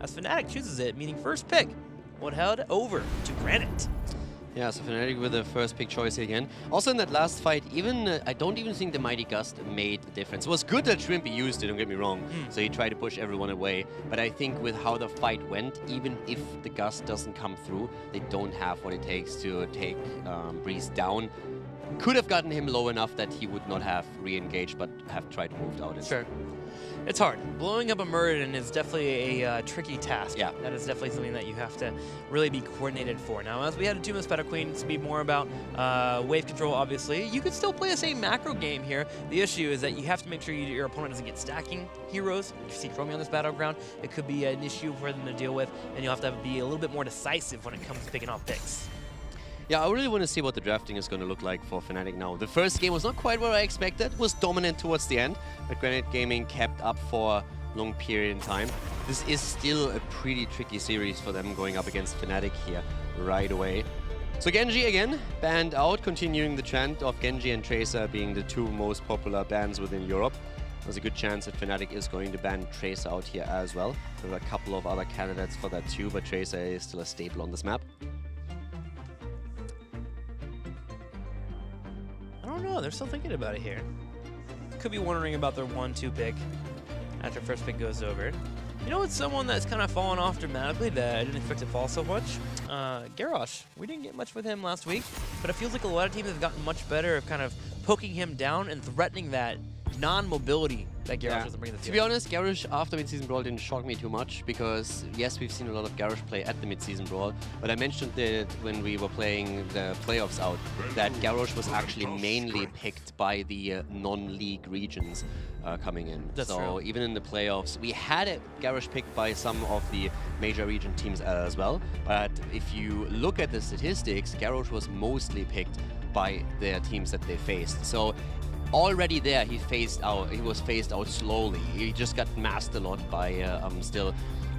as Fnatic chooses it, meaning first pick would head over to Granit. Yeah, so Fnatic with the first pick choice again. Also in that last fight, even I don't even think the Mighty Gust made the difference. It was good that Shrimpy used it, don't get me wrong. So he tried to push everyone away. But I think with how the fight went, even if the Gust doesn't come through, they don't have what it takes to take Breeze down. Could have gotten him low enough that he would not have re-engaged, but have tried to move out. Sure. It's hard. Blowing up a Muradin is definitely a tricky task. Yeah. That is definitely something that you have to really be coordinated for. Now, as we had a 2-minute Spider Queen, it's to be more about wave control, obviously. You could still play the same macro game here. The issue is that you have to make sure your opponent doesn't get stacking heroes. If you see Chromie on this battleground, it could be an issue for them to deal with, and you'll have to be a little bit more decisive when it comes to picking off picks. Yeah, I really want to see what the drafting is going to look like for Fnatic now. The first game was not quite what I expected, was dominant towards the end, but Granit Gaming kept up for a long period in time. This is still a pretty tricky series for them going up against Fnatic here right away. So Genji again, banned out, continuing the trend of Genji and Tracer being the two most popular bans within Europe. There's a good chance that Fnatic is going to ban Tracer out here as well. There are a couple of other candidates for that too, but Tracer is still a staple on this map. I don't know, they're still thinking about it here. Could be wondering about their 1-2 pick after first pick goes over. You know, it's someone that's kind of fallen off dramatically that I didn't expect to fall so much. Garrosh. We didn't get much with him last week, but it feels like a lot of teams have gotten much better of kind of poking him down and threatening that non-mobility that Garrosh doesn't bring to the field. To be honest, Garrosh after Mid-Season Brawl didn't shock me too much because, yes, we've seen a lot of Garrosh play at the Mid-Season Brawl, but I mentioned that when we were playing the playoffs out, that Garrosh was actually mainly picked by the non-league regions coming in. That's so true. even in the playoffs, we had a Garrosh picked by some of the major region teams as well, but if you look at the statistics, Garrosh was mostly picked by their teams that they faced. So already there, he was phased out slowly. He just got masked a lot by still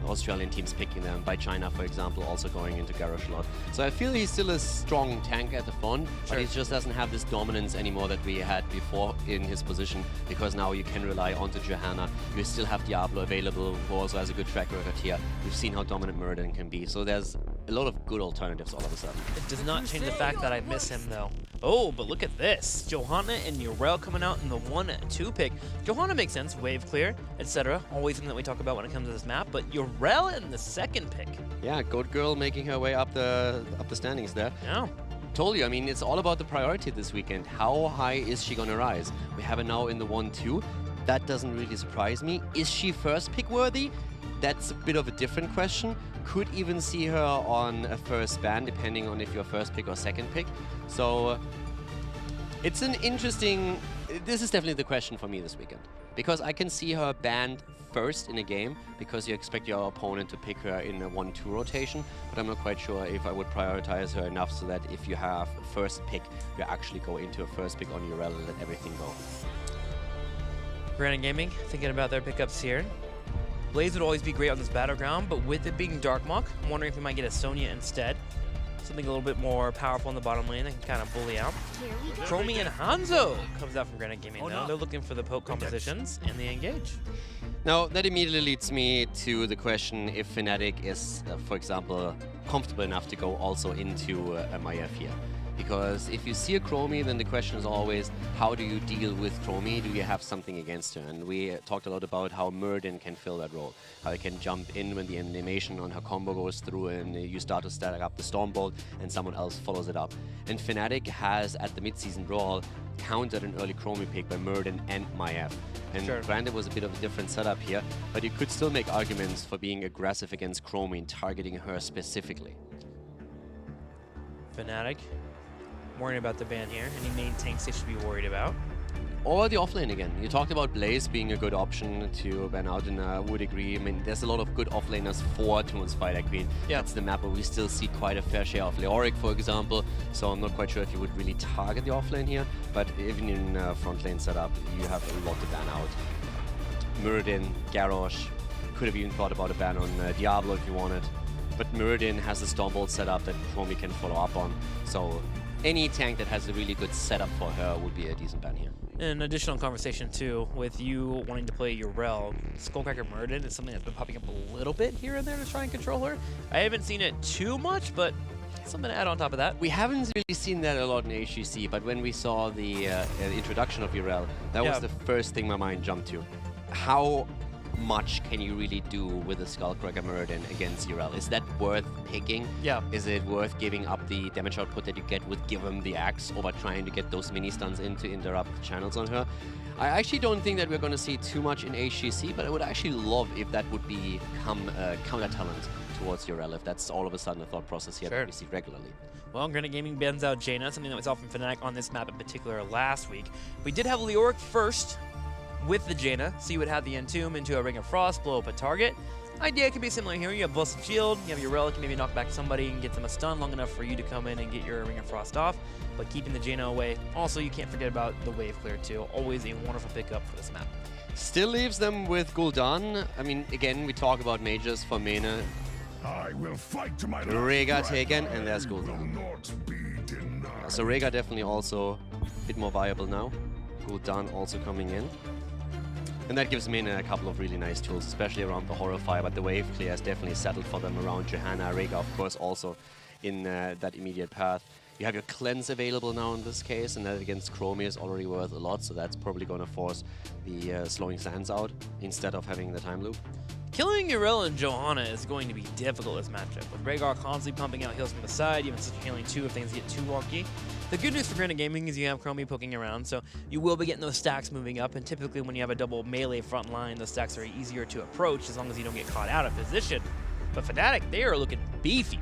Australian teams picking them, by China, for example, also going into Garrosh a lot. So I feel he's still a strong tank at the front, but he just doesn't have this dominance anymore that we had before in his position, because now you can rely onto Johanna. You still have Diablo available, who also has a good track record here. We've seen how dominant Muradin can be, so there's a lot of good alternatives all of a sudden. It does not change the fact that I miss him, though. Oh, but look at this. Johanna and Urel coming out in the 1-2 pick. Johanna makes sense, wave clear, etc. Always something that we talk about when it comes to this map, but Urel in the second pick. Yeah, Goat Girl making her way up the standings there. Yeah. Told you, I mean, it's all about the priority this weekend. How high is she gonna rise? We have her now in the 1-2. That doesn't really surprise me. Is she first pick worthy? That's a bit of a different question. Could even see her on a first ban, depending on if you're first pick or second pick. So it's an interesting... This is definitely the question for me this weekend. Because I can see her banned first in a game, because you expect your opponent to pick her in a 1-2 rotation, but I'm not quite sure if I would prioritize her enough so that if you have a first pick, you actually go into a first pick on URL and let everything go. Granit Gaming, thinking about their pickups here. Blaze would always be great on this battleground, but with it being Darkmok, I'm wondering if we might get a Sonya instead. Something a little bit more powerful in the bottom lane that can kind of bully out. Chromie and Hanzo comes out from Granit Gaming now. They're looking for the poke compositions, and they engage. Now, that immediately leads me to the question if Fnatic is, for example, comfortable enough to go also into a MIF here. Because if you see a Chromie, then the question is always, how do you deal with Chromie? Do you have something against her? And we talked a lot about how Muradin can fill that role. How he can jump in when the animation on her combo goes through and you start to stack up the Stormbolt and someone else follows it up. And Fnatic has, at the mid-season brawl, countered an early Chromie pick by Muradin and MyF. And granted, it was a bit of a different setup here, but you could still make arguments for being aggressive against Chromie and targeting her specifically. Fnatic. Worrying about the ban here. Any main tanks they should be worried about? Or the offlane again. You talked about Blaze being a good option to ban out, and I would agree. I mean, there's a lot of good offlaners for 2-1 Spider Queen. Yeah. That's the map where we still see quite a fair share of Leoric, for example. So I'm not quite sure if you would really target the offlane here. But even in front lane setup, you have a lot to ban out. Muradin, Garrosh. Could have even thought about a ban on Diablo if you wanted. But Muradin has a Stormbolt setup that Chromie can follow up on. So any tank that has a really good setup for her would be a decent ban here. An additional conversation too, with you wanting to play Urel, Skullcracker Murden is something that's been popping up a little bit here and there to try and control her. I haven't seen it too much, but something to add on top of that. We haven't really seen that a lot in HGC, but when we saw the introduction of Urel, that was the first thing my mind jumped to. How much can you really do with a Skullcracker Murden against Urel? Is that worth picking? Yeah. Is it worth giving up the damage output that you get with Give 'em the Axe over trying to get those mini stuns in to interrupt channels on her? I actually don't think that we're going to see too much in HGC, but I would actually love if that would become a counter talent towards Urel, if that's all of a sudden a thought process here that we see regularly. Well, Granit Gaming bans out Jaina, something that we saw from Fnatic on this map in particular last week. We did have Leoric first with the Jaina, so you would have the Entomb into a Ring of Frost, blow up a target. Idea could be similar here. You have Blessed Shield, you have your Relic, maybe knock back somebody and get them a stun long enough for you to come in and get your Ring of Frost off, but keeping the Jaina away. Also, you can't forget about the Wave Clear too. Always a wonderful pickup for this map. Still leaves them with Gul'dan. I mean, again, we talk about mages for Mena. I will fight to my Rhaegar taken, and there's Gul'dan. So Rhaegar definitely also a bit more viable now. Gul'dan also coming in. And that gives Mena a couple of really nice tools, especially around the Horrify, but the Wave Clear has definitely settled for them around Johanna. Rhaegar, of course, also in that immediate path. You have your Cleanse available now in this case, and that against Chromie is already worth a lot, so that's probably going to force the Slowing Sands out instead of having the Time Loop. Killing Urel and Johanna is going to be difficult this matchup, with Rhaegar constantly pumping out heals from the side, even such healing too if things get too wonky. The good news for Granit Gaming is you have Chromie poking around, so you will be getting those stacks moving up, and typically when you have a double melee front line, those stacks are easier to approach as long as you don't get caught out of position. But Fnatic, they are looking beefy.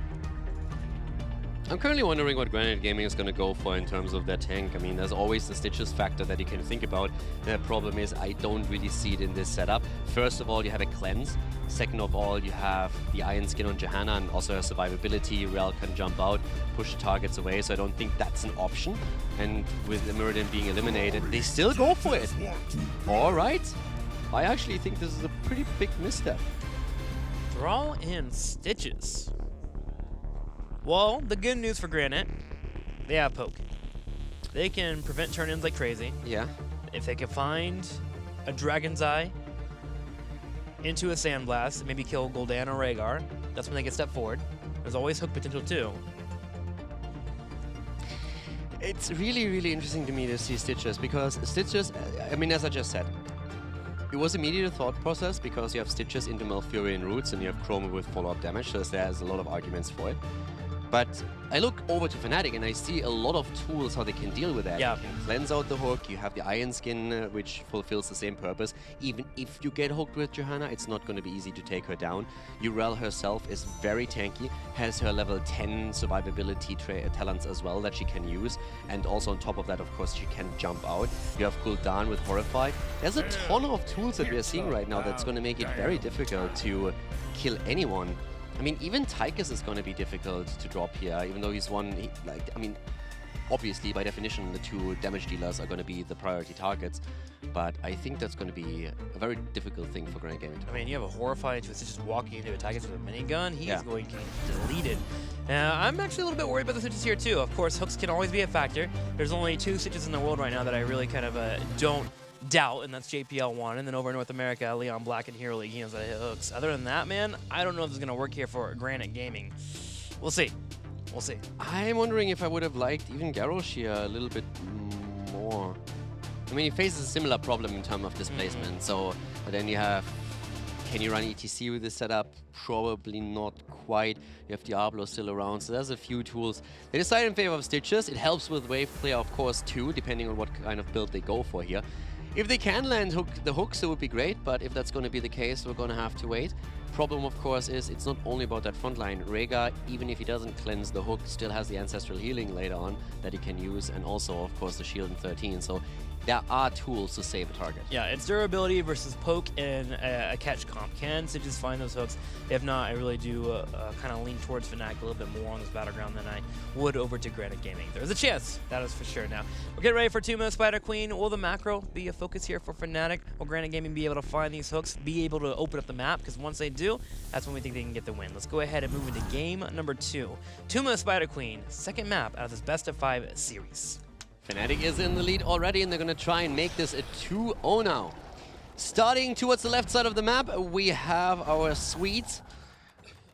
I'm currently wondering what Granit Gaming is going to go for in terms of their tank. I mean, there's always the Stitches factor that you can think about. The problem is I don't really see it in this setup. First of all, you have a Cleanse. Second of all, you have the Iron Skin on Johanna and also her survivability. Rel can jump out, push the targets away, so I don't think that's an option. And with the Murden being eliminated, they still go for it. All right. I actually think this is a pretty big misstep. Thrall and Stitches. Well, the good news for Granite, they have Poke. They can prevent turn-ins like crazy. Yeah. If they can find a Dragon's Eye into a Sandblast, maybe kill Gul'dan or Rhaegar, that's when they get step forward. There's always hook potential too. It's really, really interesting to me to see Stitches, because Stitches, I mean, as I just said, it was immediate thought process because you have Stitches into Malfurion roots and you have Chroma with follow-up damage, so there's a lot of arguments for it. But I look over to Fnatic and I see a lot of tools how they can deal with that. Yeah. You can cleanse out the hook, you have the Iron Skin, which fulfills the same purpose. Even if you get hooked with Johanna, it's not going to be easy to take her down. Urel herself is very tanky, has her level 10 survivability talents as well that she can use. And also on top of that, of course, she can jump out. You have Gul'dan with Horrify. There's a ton of tools that we're seeing right now that's going to make it very difficult to kill anyone. I mean, even Tychus is going to be difficult to drop here, even though he's one, I mean, obviously, by definition, the two damage dealers are going to be the priority targets, but I think that's going to be a very difficult thing for Granit Gaming. I mean, you have a Horrify into just walking into a Tychus with a minigun, he's going to get deleted. I'm actually a little bit worried about the Stitches here, too. Of course, hooks can always be a factor. There's only 2 Stitches in the world right now that I really kind of don't doubt, and that's JPL1, and then over in North America, Leon Black and Hero League, he knows how to hit hooks. Other than that, man, I don't know if this is going to work here for Granit Gaming. We'll see. We'll see. I'm wondering if I would have liked even Garrosh here a little bit more. I mean, he faces a similar problem in terms of displacement, so, but then you have, can you run ETC with this setup? Probably not quite. You have Diablo still around, so there's a few tools. They decide in favor of Stitches. It helps with Wave Clear, of course, too, depending on what kind of build they go for here. If they can land the hooks, it would be great, but if that's going to be the case, we're going to have to wait. Problem, of course, is it's not only about that front line. Rhaegar, even if he doesn't cleanse the hook, still has the Ancestral Healing later on that he can use, and also, of course, the shield in 13. So there are tools to save a target. Yeah, it's durability versus poke and a catch comp. Can Stitches find those hooks? If not, I really do kind of lean towards Fnatic a little bit more on this battleground than I would over to Granit Gaming. There's a chance, that is for sure. Now, we'll get ready for 2-minute Spider Queen. Will the macro be a focus here for Fnatic? Will Granit Gaming be able to find these hooks, be able to open up the map? Because once they do, that's when we think they can get the win. Let's go ahead and move into game number 2. 2-minute Spider Queen, second map out of this best-of-5 series. Fnatic is in the lead already, and they're going to try and make this a 2-0 now. Starting towards the left side of the map, we have our Swedes.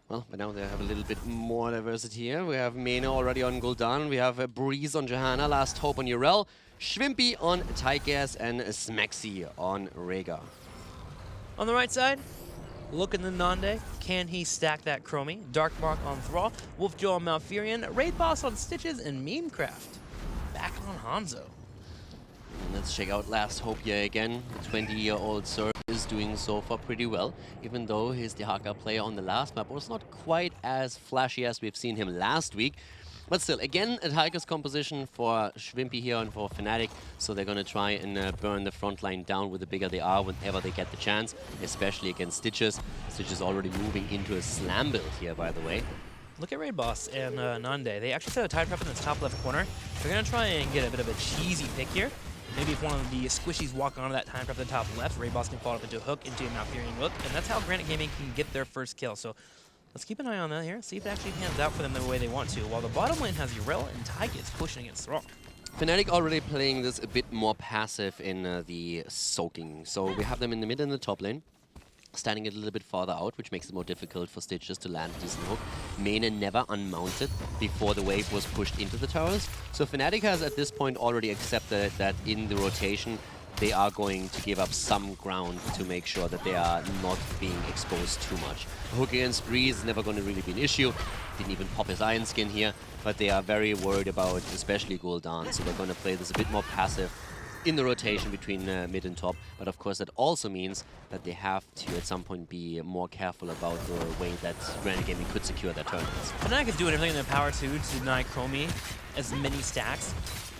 Well, but now they have a little bit more diversity here. We have Mena already on Gul'dan. We have Breeze on Johanna, Last Hope on Urel, Schwimpy on Tygas, and Smexy on Rhaegar. On the right side, looking to Nande. Can he stack that Chromie? Dark Mark on Thrall, Wolfjo on Malfurion, Raid Boss on Stitches, and Memecraft back on Hanzo. Let's check out Last Hope here again. The 20-year-old Serb is doing so far pretty well, even though his Dehaka player on the last map was not quite as flashy as we've seen him last week. But still, again, a Tigers composition for Schwimpy here and for Fnatic, so they're going to try and burn the front line down with the bigger they are whenever they get the chance, especially against Stitches. Stitches already moving into a slam build here, by the way. Look at Raid Boss and Nande. They actually set a time trap in this top left corner. They're going to try and get a bit of a cheesy pick here. Maybe if one of the squishies walk onto that time trap at the top left, Raid Boss can fall up into a hook, into a Malfurion hook, and that's how Granit Gaming can get their first kill. So let's keep an eye on that here, see if it actually pans out for them the way they want to, while the bottom lane has Urel and Tygas pushing against Thrall. Fnatic already playing this a bit more passive in the soaking. So we have them in the mid and the top lane, standing a little bit farther out, which makes it more difficult for Stitches to land a decent hook. Mena never unmounted before the wave was pushed into the towers. So Fnatic has at this point already accepted that in the rotation they are going to give up some ground to make sure that they are not being exposed too much. A hook against Breeze is never going to really be an issue. Didn't even pop his Iron Skin here, but they are very worried about especially Gul'dan, so they're going to play this a bit more passive in the rotation between mid and top. But of course that also means that they have to at some point be more careful about the way that Granit Gaming could secure their tournaments. Fnatic is doing everything in their power to deny Chromie as many stacks.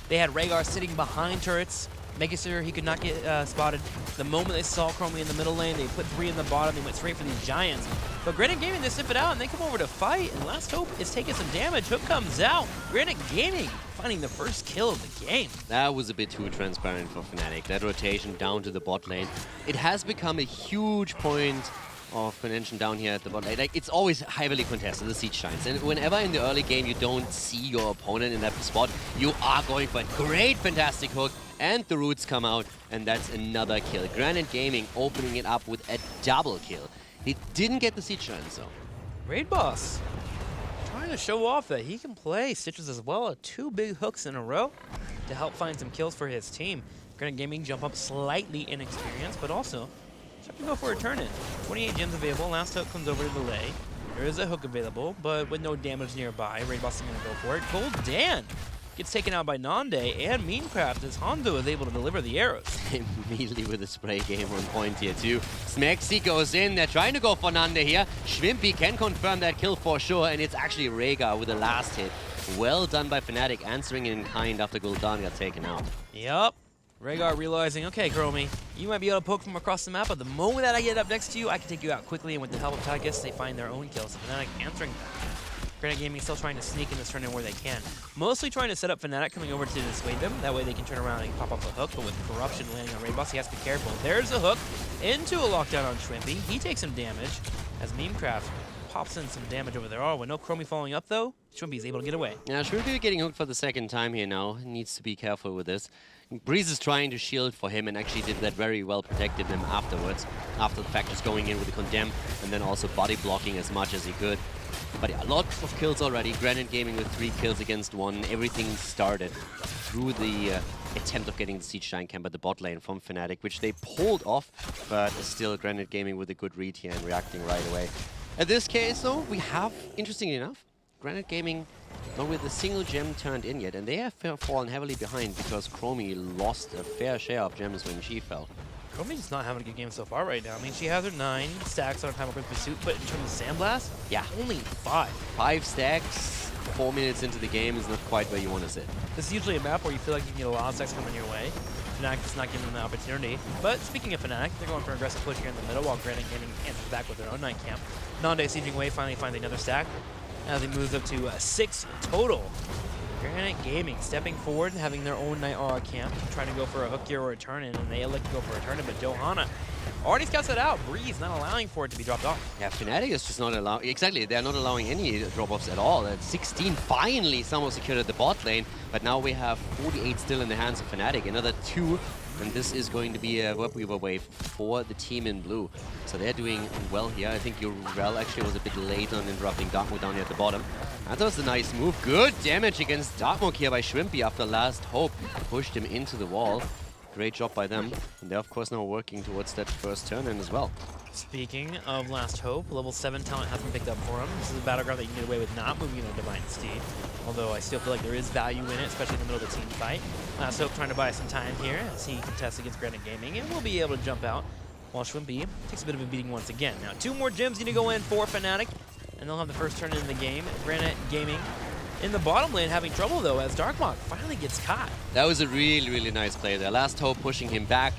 They had Rhaegar sitting behind turrets, making sure he could not get spotted. The moment they saw Chromie in the middle lane, they put 3 in the bottom, they went straight for these giants. But Granit Gaming, they sniff it out and they come over to fight, and Last Hope is taking some damage. Hook comes out. Granit Gaming finding the first kill of the game. That was a bit too transparent for Fnatic. That rotation down to the bot lane. It has become a huge point of contention down here at the bot lane. Like, it's always heavily contested, the siege shines. And whenever in the early game you don't see your opponent in that spot, you are going for a great, fantastic hook. And the roots come out, and that's another kill. Granit Gaming opening it up with a double kill. They didn't get the siege shines, though. Raid Boss trying to show off that he can play Stitches as well. 2 big hooks in a row to help find some kills for his team. Granit Gaming jump up slightly in experience, but also have to go for a turn-in. 28 gems available. Last hook comes over to delay. There is a hook available, but with no damage nearby. Raid Boss is going to go for it. Gul'dan gets taken out by Nande and Memecraft as Hanzo is able to deliver the arrows. Immediately with a spray game on point here too. Smexy goes in, they're trying to go for Nande here. Schwimpy can confirm that kill for sure, and it's actually Rhaegar with the last hit. Well done by Fnatic, answering in kind after Gul'dan got taken out. Yup. Rhaegar realizing, okay, Chromie, you might be able to poke from across the map, but the moment that I get up next to you, I can take you out quickly, and with the help of Tygas, they find their own kills. Fnatic answering that. Granit Gaming still trying to sneak in this turn-in where they can. Mostly trying to set up Fnatic coming over to dissuade them. That way they can turn around and pop up a hook, but with Corruption landing on Raid Boss, he has to be careful. There's a hook into a lockdown on Schwimpy. He takes some damage as Memecraft pops in some damage over there. Oh, with no Chromie following up though, Schwimpy is able to get away. Yeah, Schwimpy getting hooked for the second time here now. He needs to be careful with this. Breeze is trying to shield for him and actually did that very well, protected him afterwards. After the fact, just going in with the Condemn and then also body blocking as much as he could. But yeah, a lot of kills already. Granit Gaming with 3 kills against 1. Everything started through the attempt of getting the Siege Giant camp at the bot lane from Fnatic, which they pulled off, but still Granit Gaming with a good read here and reacting right away. In this case, though, we have, interestingly enough, Granit Gaming not with a single gem turned in yet, and they have fallen heavily behind because Chromie lost a fair share of gems when she fell. Chromie is not having a good game so far right now. I mean, she has her 9 stacks on Time of Pursuit, but in terms of Sandblast, yeah, only 5. 5 stacks, 4 minutes into the game is not quite where you want to sit. This is usually a map where you feel like you can get a lot of stacks coming your way. Fnatic is not giving them the opportunity. But speaking of Fnatic, they're going for an aggressive push here in the middle while Granit Gaming answers back with their own night camp. Nande sieging away finally finds another stack as he moves up to 6 total. Granit Gaming stepping forward, having their own night camp, trying to go for a hook here or a turn-in, and they elect to go for a turn-in, but Johanna already scouts it out. Breeze not allowing for it to be dropped off. Yeah, Fnatic is just not allowing, exactly, they're not allowing any drop-offs at all. At 16, finally someone secured at the bot lane, but now we have 48 still in the hands of Fnatic, another 2, and this is going to be a Webweaver wave for the team in blue. So they're doing well here. I think Urel actually was a bit late on interrupting Darkmoor down here at the bottom. That was a nice move. Good damage against Darkmoor here by Shrimpy after Last Hope pushed him into the wall. Great job by them. And they're of course now working towards that first turn-in as well. Speaking of Last Hope, level 7 talent has been picked up for him. This is a battleground that you can get away with not moving into Divine Steed. Although I still feel like there is value in it, especially in the middle of the team fight. Last Hope trying to buy some time here as he contests against Granit Gaming and will be able to jump out while Shrimpy takes a bit of a beating once again. Now 2 more gems need to go in for Fnatic and they'll have the first turn in the game. Granit Gaming in the bottom lane having trouble though as Darkmoor finally gets caught. That was a really, really nice play there. Last Hope pushing him back.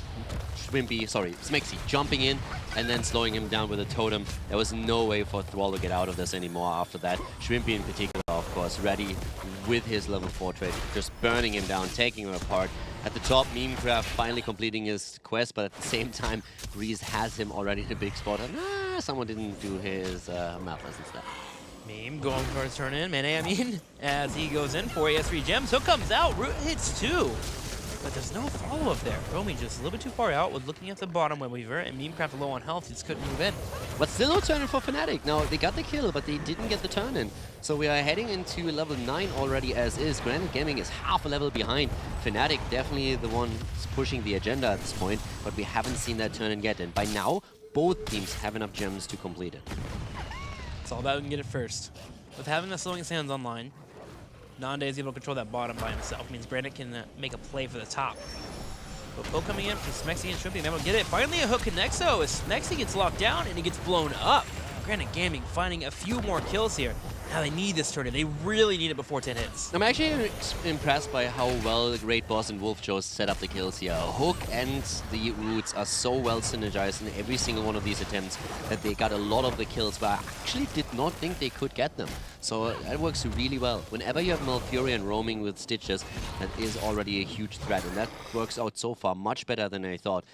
Smexy jumping in and then slowing him down with a totem. There was no way for Thrall to get out of this anymore after that. Shrimpy in particular, of course, ready with his level 4 trade, just burning him down, taking him apart. At the top, Memecraft finally completing his quest, but at the same time, Breeze has him already in a big spot. And someone didn't do his math lessons there. Meme going for his turn in, Mane, as he goes in for AS3 gems. Hook comes out, Root hits 2. But there's no follow-up there. Romy just a little bit too far out with looking at the bottom Webweaver, and Memecraft low on health, he just couldn't move in. But still no turn-in for Fnatic. Now, they got the kill, but they didn't get the turn-in. So we are heading into level 9 already as is. Granit Gaming is half a level behind. Fnatic definitely the one pushing the agenda at this point, but we haven't seen that turn-in yet. And by now, both teams have enough gems to complete it. It's all about who can get it first. With having the Slowing Sands online, Nande is able to control that bottom by himself. Means Granit can make a play for the top. But Poe coming in from Smexy and Shrimpy, able to get it. Finally a hook connects though as Smexy gets locked down and he gets blown up. Granit Gaming finding a few more kills here. Now they need this turn. They really need it before 10 hits. I'm actually impressed by how well the Great Boss and Wolf Joe set up the kills here. Hook and the Roots are so well synergized in every single one of these attempts that they got a lot of the kills, but I actually did not think they could get them. So that works really well. Whenever you have Malfurion roaming with Stitches, that is already a huge threat, and that works out so far much better than I thought.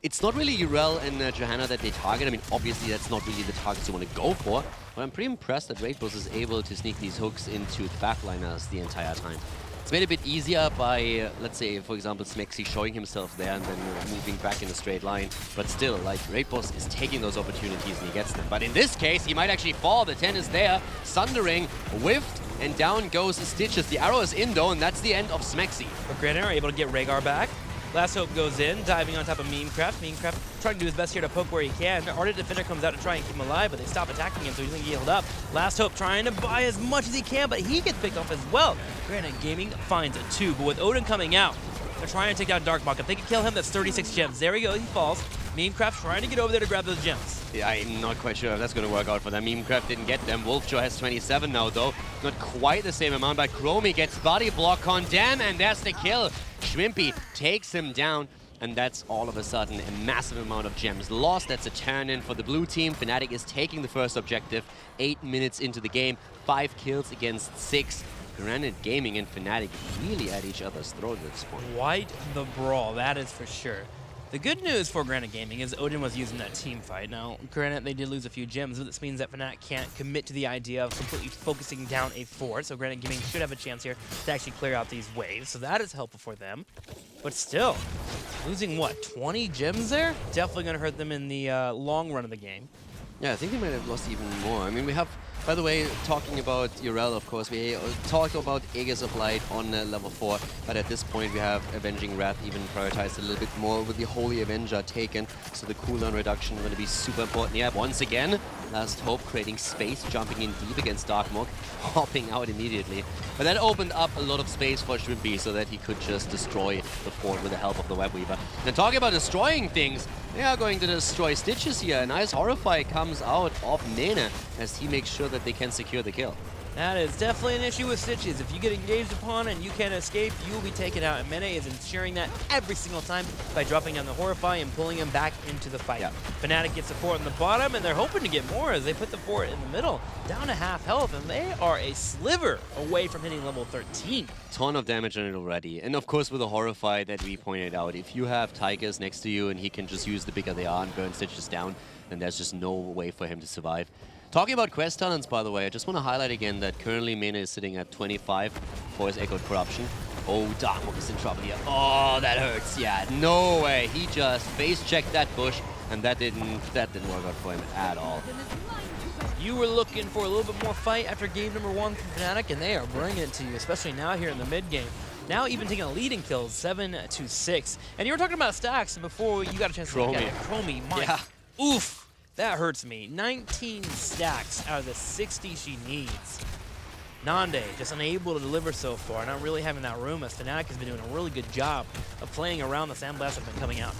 It's not really Urel and Johanna that they target. I mean, obviously that's not really the targets you want to go for, but I'm pretty impressed that Raidboss is able to sneak these hooks into the backliners the entire time. It's made a bit easier by, let's say, for example, Smexy showing himself there and then moving back in a straight line. But still, like, Raidboss is taking those opportunities and he gets them. But in this case, he might actually fall. The 10 is there. Sundering, whiffed, and down goes Stitches. The arrow is in though, and that's the end of Smexy. But Granit are able to get Rhaegar back. Last Hope goes in, diving on top of Memecraft. Memecraft trying to do his best here to poke where he can. Ardent Defender comes out to try and keep him alive, but they stop attacking him, so he's going to get healed up. Last Hope trying to buy as much as he can, but he gets picked off as well. Granit Gaming finds a 2, but with Odin coming out, they're trying to take down Darkmoor. If they can kill him, that's 36 gems. There he goes, he falls. Memecraft trying to get over there to grab those gems. Yeah, I'm not quite sure if that's going to work out for them. Memecraft didn't get them. Wolfjaw has 27 now, though. Not quite the same amount, but Chromie gets body block, condemn, and that's the kill. Shrimpy takes him down, and that's all of a sudden a massive amount of gems lost. That's a turn-in for the blue team. Fnatic is taking the first objective. 8 minutes into the game, 5 kills against 6. Granit Gaming and Fnatic really at each other's throat at this point. Quite the brawl, that is for sure. The good news for Granit Gaming is Odin was using that team fight. Now, granted, they did lose a few gems, but this means that Fnatic can't commit to the idea of completely focusing down a fort, so Granit Gaming should have a chance here to actually clear out these waves, so that is helpful for them. But still, losing, what, 20 gems there? Definitely going to hurt them in the long run of the game. Yeah, I think they might have lost even more. I mean, we have, by the way, talking about Urel, of course, we talked about Aegis of Light on level 4, but at this point we have Avenging Wrath even prioritized a little bit more with the Holy Avenger taken, so the cooldown reduction is going to be super important. Yeah, once again, Last Hope creating space, jumping in deep against Darkmoor, hopping out immediately. But that opened up a lot of space for Shrimpy so that he could just destroy the fort with the help of the Webweaver. And talking about destroying things, they are going to destroy Stitches here. A nice Horrify comes out of Nene as he makes sure that they can secure the kill. That is definitely an issue with Stitches. If you get engaged upon and you can't escape, you will be taken out. And Mene is ensuring that every single time by dropping down the Horrify and pulling him back into the fight. Fnatic gets support on the bottom, and they're hoping to get more as they put the fort in the middle, down to half health, and they are a sliver away from hitting level 13. Ton of damage on it already. And of course with the Horrify that we pointed out, if you have Tigers next to you and he can just use the bigger they are and burn Stitches down, then there's just no way for him to survive. Talking about quest talents, by the way, I just want to highlight again that currently Mene is sitting at 25 for his Echoed Corruption. Oh, Darkmook is in trouble here. Oh, that hurts. Yeah, no way. He just face-checked that bush, and that didn't work out for him at all. You were looking for a little bit more fight after game number 1 from Fnatic, and they are bringing it to you, especially now here in the mid-game. Now even taking a leading kill, 7-6. And you were talking about stacks before you got a chance to look at it. Chromie, my oof. That hurts me. 19 stacks out of the 60 she needs. Nande just unable to deliver so far, not really having that room as Fnatic has been doing a really good job of playing around the Sandblast that have been coming out.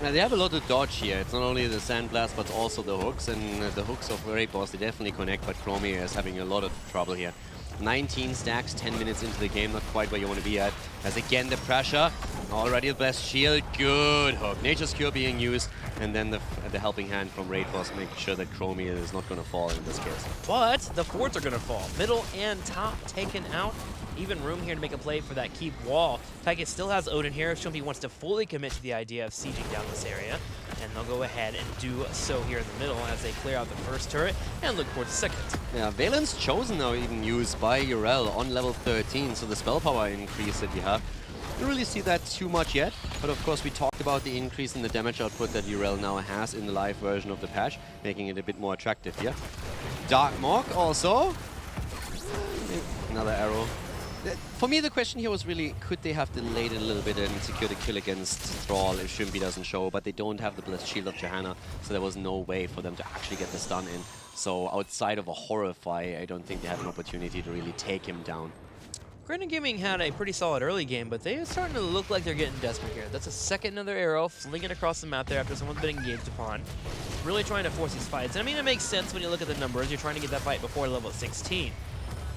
Now they have a lot of dodge here. It's not only the Sandblast but also the hooks, and the hooks of Raid Boss, they definitely connect, but Chromie is having a lot of trouble here. 19 stacks, 10 minutes into the game, not quite where you want to be at. As again the pressure, already the best shield, good hook. Nature's Cure being used, and then the helping hand from Raid Boss making sure that Chromie is not going to fall in this case. But the forts are going to fall. Middle and top taken out. Even room here to make a play for that keep wall. Tiger still has Odin here. Shumpi wants to fully commit to the idea of sieging down this area. And they'll go ahead and do so here in the middle as they clear out the first turret and look towards the second. Yeah, Valen's Chosen now even used by Yrel on level 13, so the spell power increase that we have. Don't really see that too much yet, but of course we talked about the increase in the damage output that Yrel now has in the live version of the patch, making it a bit more attractive here. Darkmook also. Another arrow. For me, the question here was really, could they have delayed it a little bit and secured a kill against Thrall if Shumpi doesn't show, but they don't have the Blessed Shield of Johanna, so there was no way for them to actually get the stun in. So outside of a Horrify, I don't think they had an opportunity to really take him down. Granit Gaming had a pretty solid early game, but they are starting to look like they're getting desperate here. That's a second another arrow, flinging across the map there after someone's been engaged upon. Really trying to force these fights. And I mean, it makes sense when you look at the numbers. You're trying to get that fight before level 16.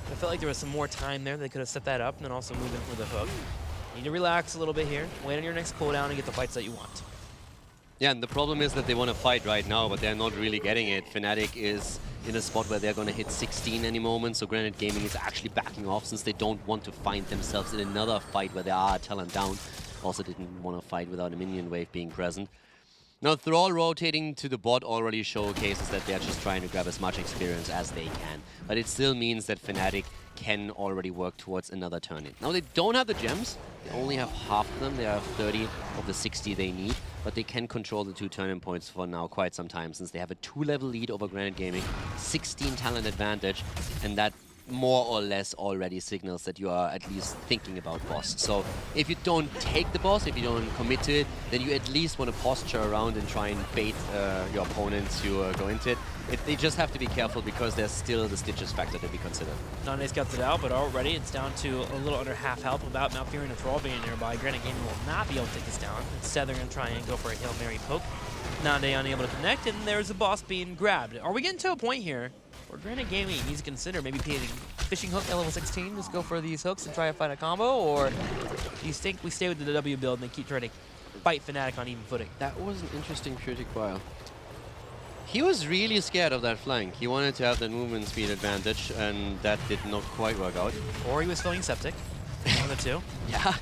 I felt like there was some more time there. They could have set that up and then also move in for the hook. You need to relax a little bit here. Wait on your next cooldown and get the fights that you want. Yeah, and the problem is that they want to fight right now, but they're not really getting it. Fnatic is in a spot where they're going to hit 16 any moment, so Granit Gaming is actually backing off since they don't want to find themselves in another fight where they are talent down. Also didn't want to fight without a minion wave being present. Now, Thrall rotating to the bot already showcases that they're just trying to grab as much experience as they can. But it still means that Fnatic can already work towards another turn-in. Now, they don't have the gems. They only have half of them. They have 30 of the 60 they need. But they can control the 2 turn-in points for now quite some time, since they have a 2-level lead over Granit Gaming, 16 talent advantage, and that more or less already signals that you are at least thinking about boss. So if you don't take the boss, if you don't commit to it, then you at least want to posture around and try and bait your opponents to go into it. They just have to be careful because there's still the Stitches factor to be considered. Nande's got it out, but already it's down to a little under half health without Malfurion and Thrall being nearby. Granit Gaming will not be able to take this down. Instead, they're going to try and go for a Hail Mary poke. Nande unable to connect, and there's the boss being grabbed. Are we getting to a point here where Granit Gaming needs to consider maybe paying fishing hook at level 16, just go for these hooks and try to find a combo, or do you think we stay with the W build and they keep trying to fight Fnatic on even footing? That was an interesting critic while. He was really scared of that flank. He wanted to have that movement speed advantage, and that did not quite work out. Or he was feeling septic. One of the two. Yeah.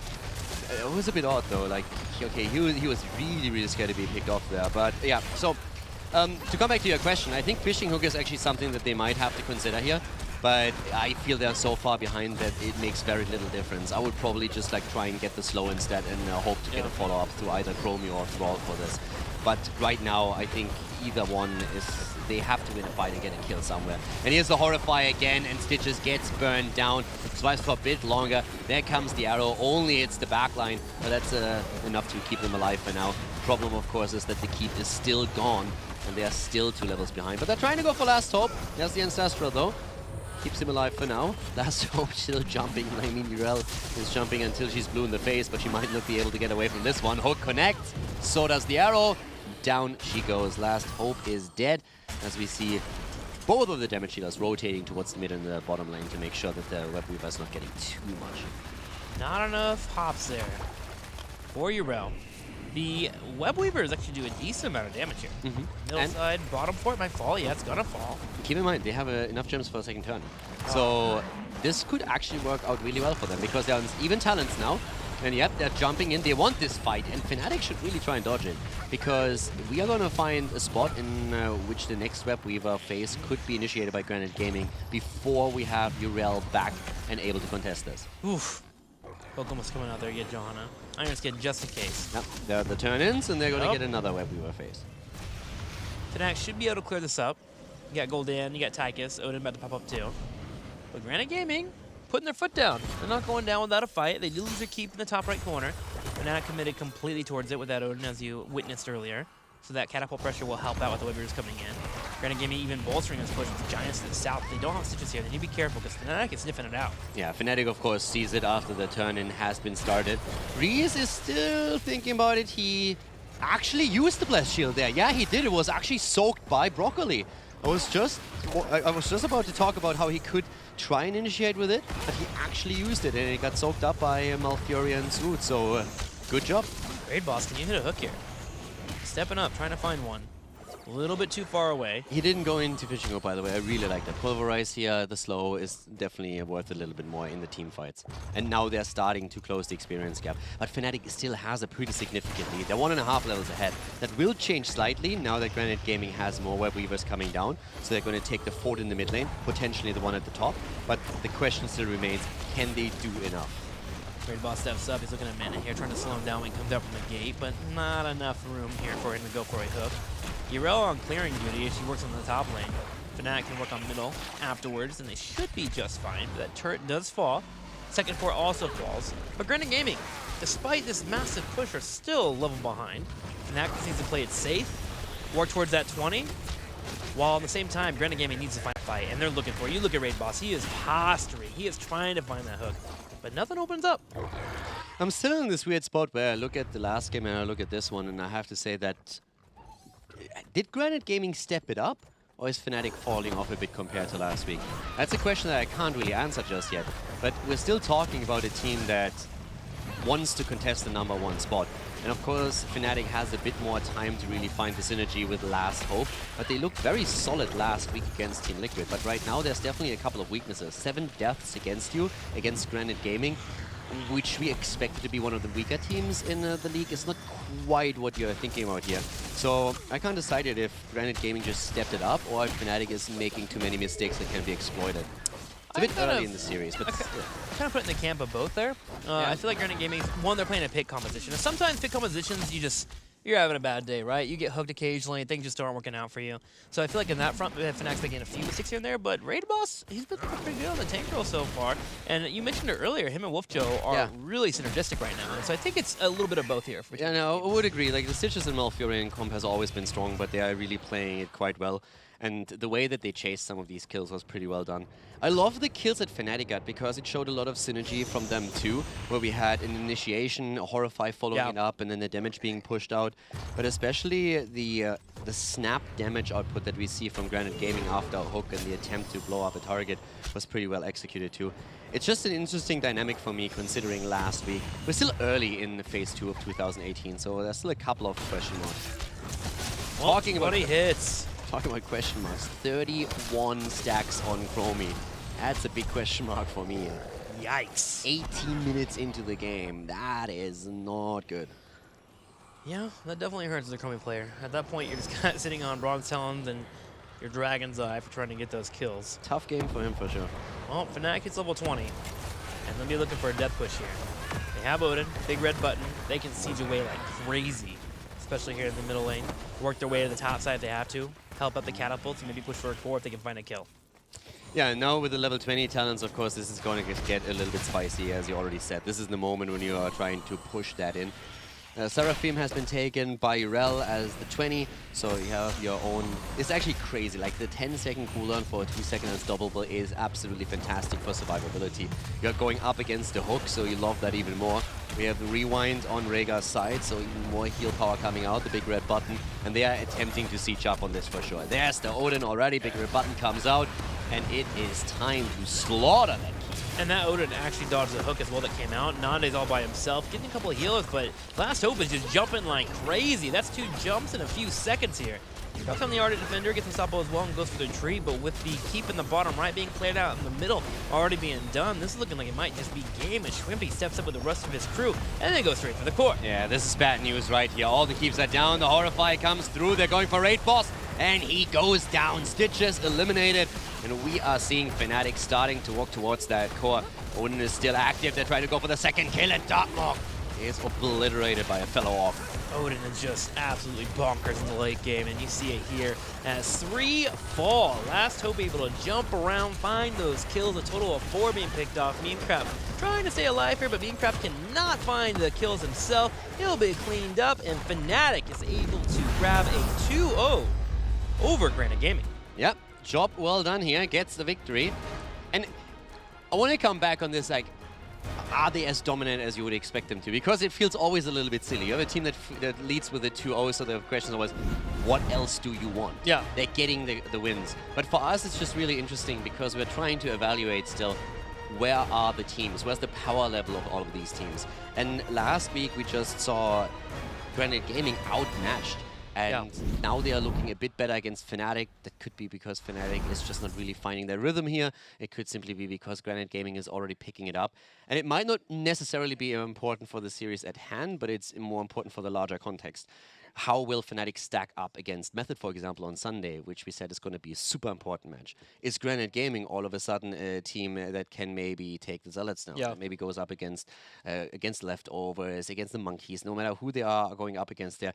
It was a bit odd though. Like, okay, he was really scared to be picked off there. But yeah, so to come back to your question, I think fishing hook is actually something that they might have to consider here. But I feel they're so far behind that it makes very little difference. I would probably just like try and get the slow instead and hope to get a follow-up through either Chromie or Thrall for this. But right now, I think either one is, they have to win a fight and get a kill somewhere. And here's the Horrify again, and Stitches gets burned down. It survives for a bit longer. There comes the arrow. Only it's the backline, but that's enough to keep them alive for now. Problem, of course, is that the keep is still gone, and they are still 2 levels behind. But they're trying to go for Last Hope. There's the Ancestral, though. Keeps him alive for now. Last Hope still jumping. I mean, Yrel is jumping until she's blue in the face, but she might not be able to get away from this one. Hook connects. So does the arrow. Down she goes. Last Hope is dead. As we see both of the damage dealers rotating towards the mid and the bottom lane to make sure that the Web Weaver is not getting too much. Not enough hops there for Yrel. The Web Weavers actually do a decent amount of damage here. Middle side, bottom fort might fall. Yeah, it's gonna fall. Keep in mind, they have enough gems for a second turn. So this could actually work out really well for them because they're on even talents now. And yep, they're jumping in. They want this fight. And Fnatic should really try and dodge it because we are going to find a spot in which the next Web Weaver phase could be initiated by Granit Gaming before we have Yrel back and able to contest this. Oof. Pokemon's coming out there to get Johanna. Iron Skin just in case. Yep, they're the turn-ins, and they're going to get another Web Weaver phase. Fnatic should be able to clear this up. You got Golden, you got Tychus, Odin about to pop up too. But Granit Gaming putting their foot down. They're not going down without a fight. They do lose their keep in the top right corner. Fnatic committed completely towards it with that Odin, as you witnessed earlier. So that catapult pressure will help out with the Web Weavers coming in. Granit Gaming even bolstering this push with Giants to the south. They don't have Stitches here. They need to be careful because Fnatic is sniffing it out. Yeah, Fnatic, of course, sees it after the turn-in has been started. Reese is still thinking about it. He actually used the Blast Shield there. Yeah, he did. It was actually soaked by Broccoli. I was just about to talk about how he could try and initiate with it, but he actually used it, and it got soaked up by Malfurion's root. So, good job. Great, boss. Can you hit a hook here? Stepping up, trying to find one. A little bit too far away. He didn't go into fishing hook, by the way. I really like that. Pulverize here, the slow is definitely worth a little bit more in the team fights. And now they're starting to close the experience gap. But Fnatic still has a pretty significant lead. They're 1.5 levels ahead. That will change slightly now that Granit Gaming has more Web Weavers coming down. So they're going to take the fort in the mid lane, potentially the one at the top. But the question still remains, can they do enough? Great boss steps up. He's looking at Mana here, trying to slow him down when he comes out from the gate, but not enough room here for him to go for a hook. Yrel on clearing duty as she works on the top lane. Fnatic can work on middle afterwards, and they should be just fine. But that turret does fall. Second fort also falls. But Granit Gaming, despite this massive push, are still a level behind. Fnatic needs to play it safe, work towards that 20, while at the same time, Granit Gaming needs to find a fight, and they're looking for it. You look at Raid Boss, he is posturing. He is trying to find that hook, but nothing opens up. I'm still in this weird spot where I look at the last game and I look at this one, and I have to say that did Granit Gaming step it up, or is Fnatic falling off a bit compared to last week? That's a question that I can't really answer just yet, but we're still talking about a team that wants to contest the #1 spot. And of course, Fnatic has a bit more time to really find the synergy with Last Hope, but they looked very solid last week against Team Liquid. But right now, there's definitely a couple of weaknesses. 7 deaths against you, against Granit Gaming, which we expected to be one of the weaker teams in the league, is not quite what you're thinking about here. So I can't decide if Granit Gaming just stepped it up or if Fnatic is making too many mistakes that can be exploited. It's a bit early in the series, but kind of put in the camp of both there. I feel like Granit Gaming, one, they're playing a pick composition. And sometimes pick compositions, you're having a bad day, right? You get hooked occasionally, and things just aren't working out for you. So I feel like in that front, Fnac's making a few mistakes here and there, but Raid Boss, he's been pretty good on the tank role so far. And you mentioned it earlier, him and Wolfjo are really synergistic right now. And so I think it's a little bit of both here. Yeah, no, I would agree. Like, the Stitches and Malfurion comp has always been strong, but they are really playing it quite well. And the way that they chased some of these kills was pretty well done. I love the kills that Fnatic got because it showed a lot of synergy from them too, where we had an initiation, a Horrify following it up, and then the damage being pushed out. But especially the snap damage output that we see from Granit Gaming after a hook and the attempt to blow up a target was pretty well executed too. It's just an interesting dynamic for me considering last week. We're still early in the phase 2 of 2018, so there's still a couple of question marks. Well, talking about hits. Talking about question marks, 31 stacks on Chromie. That's a big question mark for me. Yikes. 18 minutes into the game. That is not good. Yeah, that definitely hurts as a Chromie player. At that point, you're just kind of sitting on Bronze Talons and your Dragon's Eye for trying to get those kills. Tough game for him, for sure. Well, Fnatic is level 20, and they'll be looking for a death push here. They have Odin, big red button. They can siege away like crazy, especially here in the middle lane. Work their way to the top side if they have to. Help out the catapults and maybe push for a core if they can find a kill. Yeah, now with the level 20 talents, of course, this is going to get a little bit spicy, as you already said. This is the moment when you are trying to push that in. Seraphim has been taken by Rel as the 20, so you have your own... It's actually crazy, like the 10-second cooldown for a 2-second unstoppable is absolutely fantastic for survivability. You're going up against the hook, so you love that even more. We have the rewind on Rhaegar's side, so even more heal power coming out, the big red button, and they are attempting to siege up on this for sure. There's the Odin already, big red button comes out, and it is time to slaughter that key. And that Odin actually dodged the hook as well that came out. Nande's all by himself, getting a couple of healers, but Last Hope is just jumping like crazy. That's 2 jumps in a few seconds here. Drops on the Ardent Defender, gets unstoppable as well and goes for the tree, but with the keep in the bottom right being played out in the middle already being done, this is looking like it might just be game, and Shrimpy steps up with the rest of his crew and then goes straight for the core. Yeah, this is bad news right here. All the keeps are down, the Horrify comes through, they're going for Raid Boss, and he goes down. Stitches eliminated, and we are seeing Fnatic starting to walk towards that core. Odin is still active, they're trying to go for the second kill, and Darkmock is obliterated by a fellow Orc. Odin is just absolutely bonkers in the late game, and you see it here as 3 fall. Last Hope able to jump around, find those kills, a total of 4 being picked off. Memecraft trying to stay alive here, but Memecraft cannot find the kills himself. He'll be cleaned up, and Fnatic is able to grab a 2-0 over Granit Gaming. Yep, job well done here, gets the victory. And I want to come back on this, like, are they as dominant as you would expect them to? Because it feels always a little bit silly. You have a team that leads with a 2-0, so the question is always, what else do you want? Yeah. They're getting the wins. But for us, it's just really interesting because we're trying to evaluate still, where are the teams? Where's the power level of all of these teams? And last week, we just saw Granit Gaming outmatched. And now they are looking a bit better against Fnatic. That could be because Fnatic is just not really finding their rhythm here. It could simply be because Granit Gaming is already picking it up. And it might not necessarily be important for the series at hand, but it's more important for the larger context. How will Fnatic stack up against Method, for example, on Sunday, which we said is going to be a super important match? Is Granit Gaming all of a sudden a team that can maybe take the Zealots now? Yeah. That maybe goes up against Leftovers, against the Monkeys, no matter who they are going up against there.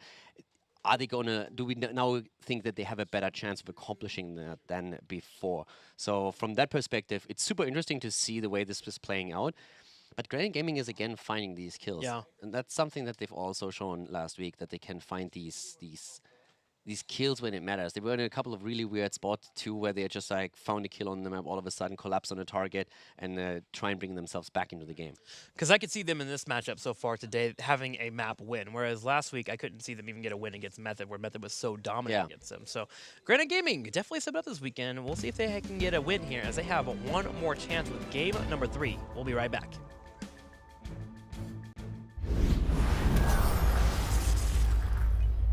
Are they gonna, do we now think that they have a better chance of accomplishing that than before? So from that perspective, it's super interesting to see the way this was playing out. But Granit Gaming is again finding these kills. Yeah. And that's something that they've also shown last week, that they can find these kills when it matters. They were in a couple of really weird spots too, where they just like found a kill on the map, all of a sudden collapse on a target, and try and bring themselves back into the game. Because I could see them in this matchup so far today having a map win, whereas last week I couldn't see them even get a win against Method, where Method was so dominant against them. So Granit Gaming definitely stepped up this weekend. We'll see if they can get a win here, as they have one more chance with game number 3. We'll be right back.